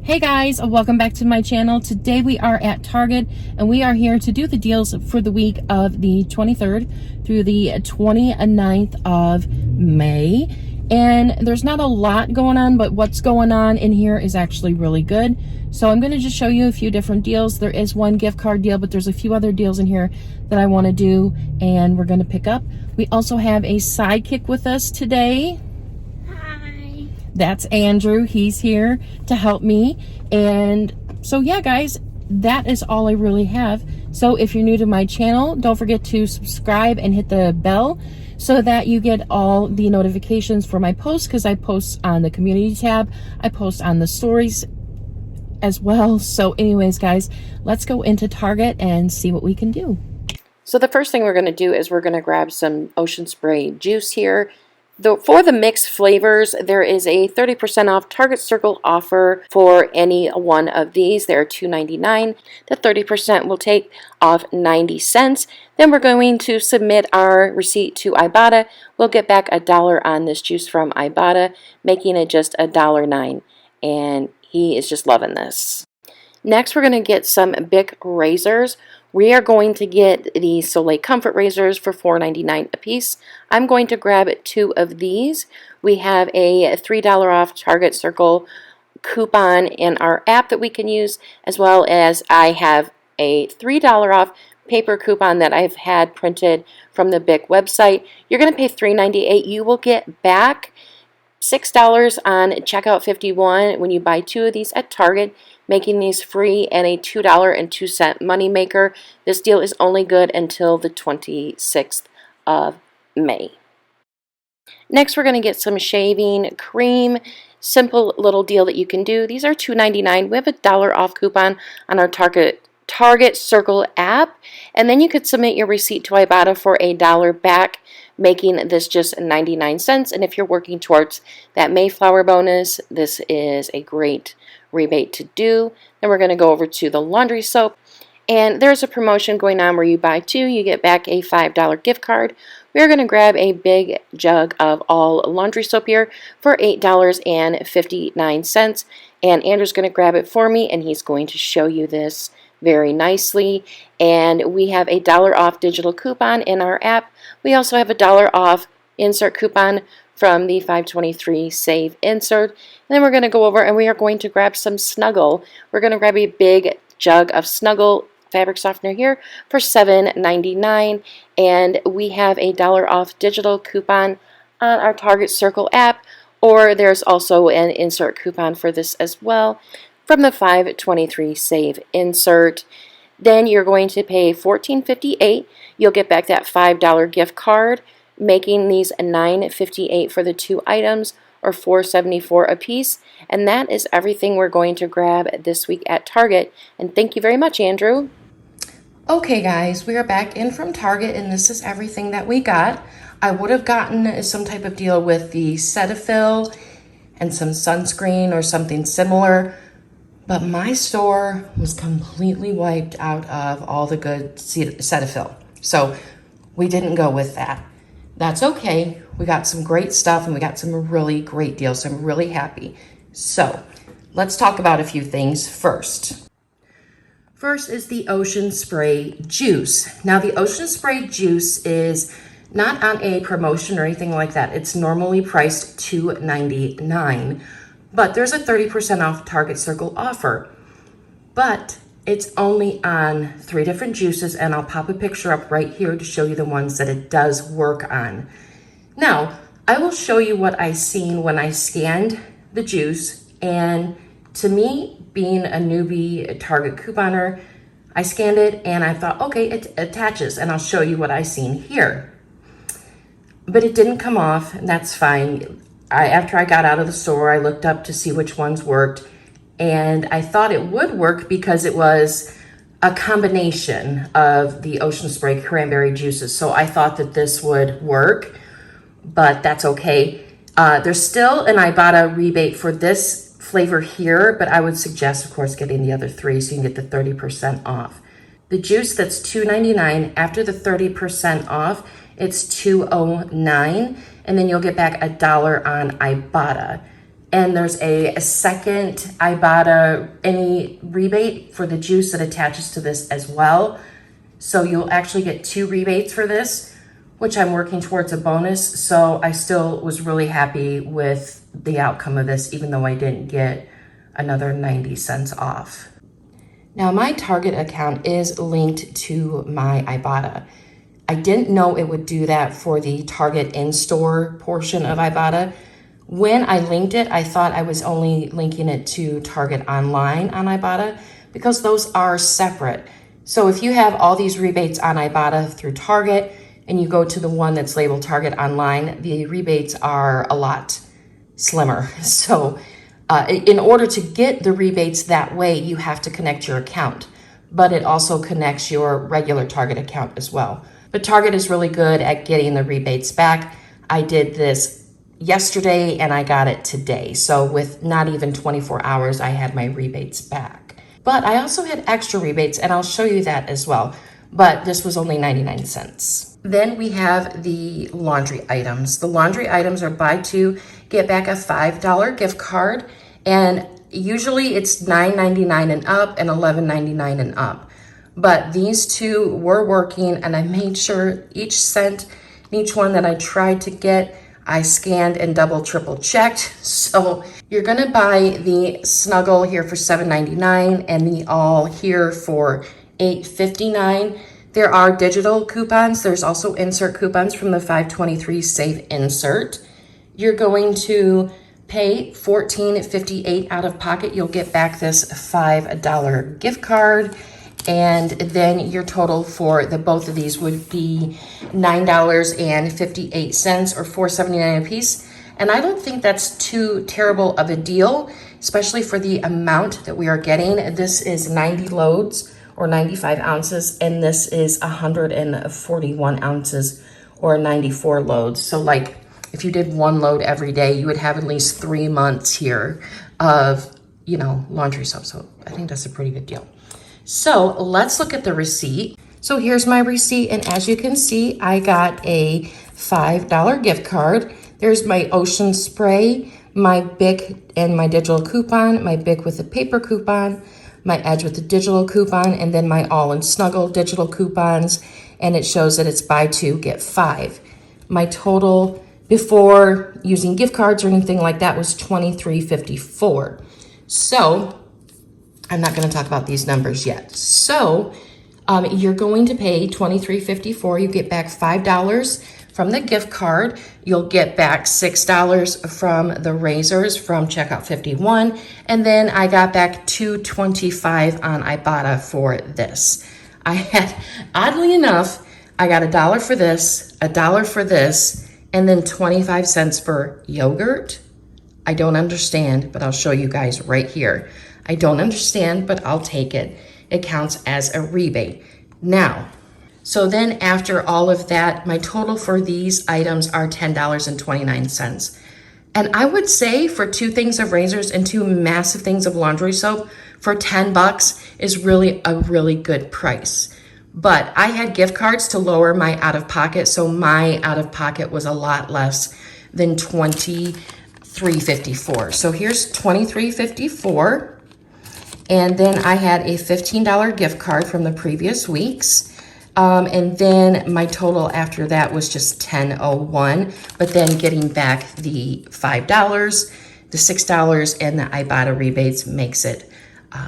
Hey guys, welcome back to my channel. Today we are at Target and we are here to do the deals for the week of the 23rd through the 29th of May. And there's not a lot going on, but what's going on in here is actually really good. So I'm going to just show you a few different deals. There is one gift card deal, but there's a few other deals in here that I want to do and we're going to pick up. We also have a sidekick with us today. That's Andrew. He's here to help me. And so yeah, guys, that is all I really have. So if you're new to my channel, don't forget to subscribe and hit the bell so that you get all the notifications for my posts, because I post on the community tab. I post on the stories as well. So anyways, guys, let's go into Target and see what we can do. So the first thing we're going to do is we're going to grab some Ocean Spray juice here. For the mixed flavors, there is a 30% off Target Circle offer for any one of these. They're $2.99. The 30% will take off 90 cents. Then we're going to submit our receipt to Ibotta. We'll get back $1 on this juice from Ibotta, making it just $1.09. And he is just loving this. Next, we're going to get some Bic razors. We are going to get the Soleil Comfort razors for $4.99 a piece. I'm going to grab 2 of these. We have a $3 off Target Circle coupon in our app that we can use, as well as I have a $3 off paper coupon that I've had printed from the Bic website. You're going to pay $3.98. You will get back $6 on checkout 51 when you buy 2 of these at Target, making these free and a $2.02 money maker. This deal is only good until the 26th of May. Next, we're going to get some shaving cream. Simple little deal that you can do. These are $2.99. We have a $1 off coupon on our Target Circle app, and then you could submit your receipt to Ibotta for $1 back, making this just 99 cents. And if you're working towards that Mayflower bonus, this is a great rebate to do. Then we're going to go over to the laundry soap, and there's a promotion going on where you buy 2, you get back a $5 gift card. We're going to grab a big jug of all laundry soap here for $8.59, and Andrew's going to grab it for me, and he's going to show you this very nicely. And we have a $1 off digital coupon in our app. We also have a $1 off insert coupon from the 523 Save Insert. And then we're going to go over and we are going to grab some Snuggle. We're going to grab a big jug of Snuggle fabric softener here for $7.99. And we have a $1 off digital coupon on our Target Circle app, or there's also an insert coupon for this as well from the 523 Save Insert. Then you're going to pay $14.58. You'll get back that $5 gift card, making these $9.58 for the 2 items, or $4.74 a piece. And that is everything we're going to grab this week at Target. And thank you very much, Andrew. Okay guys, we are back in from Target and this is everything that we got. I would have gotten some type of deal with the Cetaphil and some sunscreen or something similar, but my store was completely wiped out of all the good Cetaphil. So we didn't go with that. That's okay. We got some great stuff and we got some really great deals. So I'm really happy. So let's talk about a few things first. First is the Ocean Spray juice. Now the Ocean Spray juice is not on a promotion or anything like that. It's normally priced $2.99, but there's a 30% off Target Circle offer. But it's only on 3 different juices, and I'll pop a picture up right here to show you the ones that it does work on. Now, I will show you what I seen when I scanned the juice, and to me, being a newbie Target couponer, I scanned it and I thought, okay, it attaches, and I'll show you what I seen here. But it didn't come off, and that's fine. After I got out of the store, I looked up to see which ones worked, and I thought it would work because it was a combination of the Ocean Spray cranberry juices. So I thought that this would work, but that's okay. There's still an Ibotta rebate for this flavor here, but I would suggest, of course, getting the other 3 so you can get the 30% off. The juice that's $2.99, after the 30% off, it's $2.09, and then you'll get back $1 on Ibotta. And there's a second Ibotta any rebate for the juice that attaches to this as well. So you'll actually get 2 rebates for this, which I'm working towards a bonus. So I still was really happy with the outcome of this, even though I didn't get another 90 cents off. Now my Target account is linked to my Ibotta. I didn't know it would do that for the Target in-store portion of Ibotta. When I linked it, I thought I was only linking it to Target online on Ibotta because those are separate. So if you have all these rebates on Ibotta through Target and you go to the one that's labeled Target online, the rebates are a lot slimmer. So in order to get the rebates that way, you have to connect your account, but it also connects your regular Target account as well. But Target is really good at getting the rebates back. I did this yesterday and I got it today. So with not even 24 hours, I had my rebates back. But I also had extra rebates and I'll show you that as well. But this was only 99 cents. Then we have the laundry items. The laundry items are buy 2, get back a $5 gift card. And usually it's $9.99 and up and $11.99 and up. But these two were working and I made sure each cent, each one that I tried to get, I scanned and double, triple checked. So you're gonna buy the Snuggle here for $7.99 and the All here for $8.59. There are digital coupons. There's also insert coupons from the 523 Save Insert. You're going to pay $14.58 out of pocket. You'll get back this $5 gift card. And then your total for both of these would be $9.58 or $4.79 a piece. And I don't think that's too terrible of a deal, especially for the amount that we are getting. This is 90 loads or 95 ounces, and this is 141 ounces or 94 loads. So like if you did 1 load every day, you would have at least 3 months here of, laundry soap. So I think that's a pretty good deal. So let's look at the receipt. So here's my receipt, and as you can see, I got a $5 gift card. There's my Ocean Spray, my Bic and my digital coupon, my Bic with the paper coupon, my Edge with the digital coupon, and then my All and Snuggle digital coupons, and it shows that it's buy 2, get 5. My total before using gift cards or anything like that was $23.54. So I'm not going to talk about these numbers yet. So you're going to pay $23.54. You get back $5 from the gift card. You'll get back $6 from the razors from checkout 51. And then I got back $2.25 on Ibotta for this. I had, oddly enough, I got $1 for this, $1 for this, and then 25 cents for yogurt. I don't understand, but I'll show you guys right here. I don't understand, but I'll take it. It counts as a rebate. Now, so then after all of that, my total for these items are $10.29. And I would say for 2 things of razors and 2 massive things of laundry soap, for $10 is really a really good price. But I had gift cards to lower my out-of-pocket, so my out-of-pocket was a lot less than $23.54. So here's $23.54. And then I had a $15 gift card from the previous weeks. And then my total after that was just $10.01. But then getting back the $5, the $6, and the Ibotta rebates makes it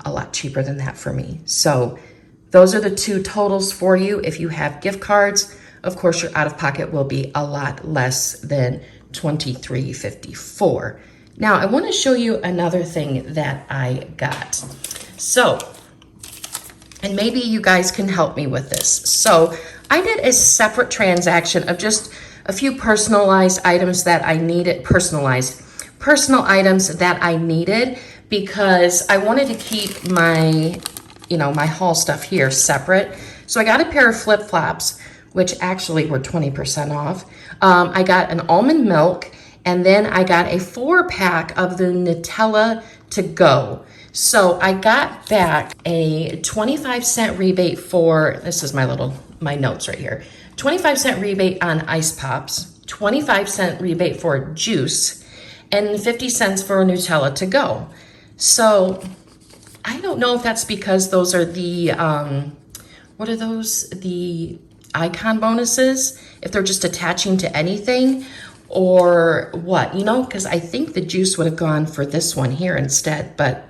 a lot cheaper than that for me. So those are the 2 totals for you. If you have gift cards, of course, your out-of-pocket will be a lot less than $23.54. Now, I want to show you another thing that I got. So, and maybe you guys can help me with this. So, I did a separate transaction of just a few personalized items that I needed, personal items that I needed because I wanted to keep my, my haul stuff here separate. So, I got a pair of flip-flops, which actually were 20% off. I got an almond milk. And then I got a 4-pack of the Nutella to go. So I got back a 25-cent rebate for, this is my notes right here. 25-cent rebate on Ice Pops, 25-cent rebate for juice, and 50 cents for Nutella to go. So I don't know if that's because those are the, what are those? The icon bonuses, if they're just attaching to anything or what, you know, because I think the juice would have gone for this one here instead. But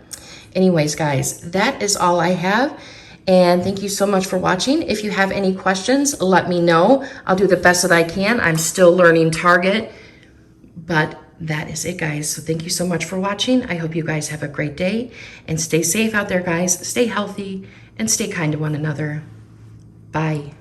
anyways, guys, that is all I have. And thank you so much for watching. If you have any questions, let me know. I'll do the best that I can. I'm still learning Target, but that is it, guys. So thank you so much for watching. I hope you guys have a great day and stay safe out there, guys. Stay healthy and stay kind to one another. Bye.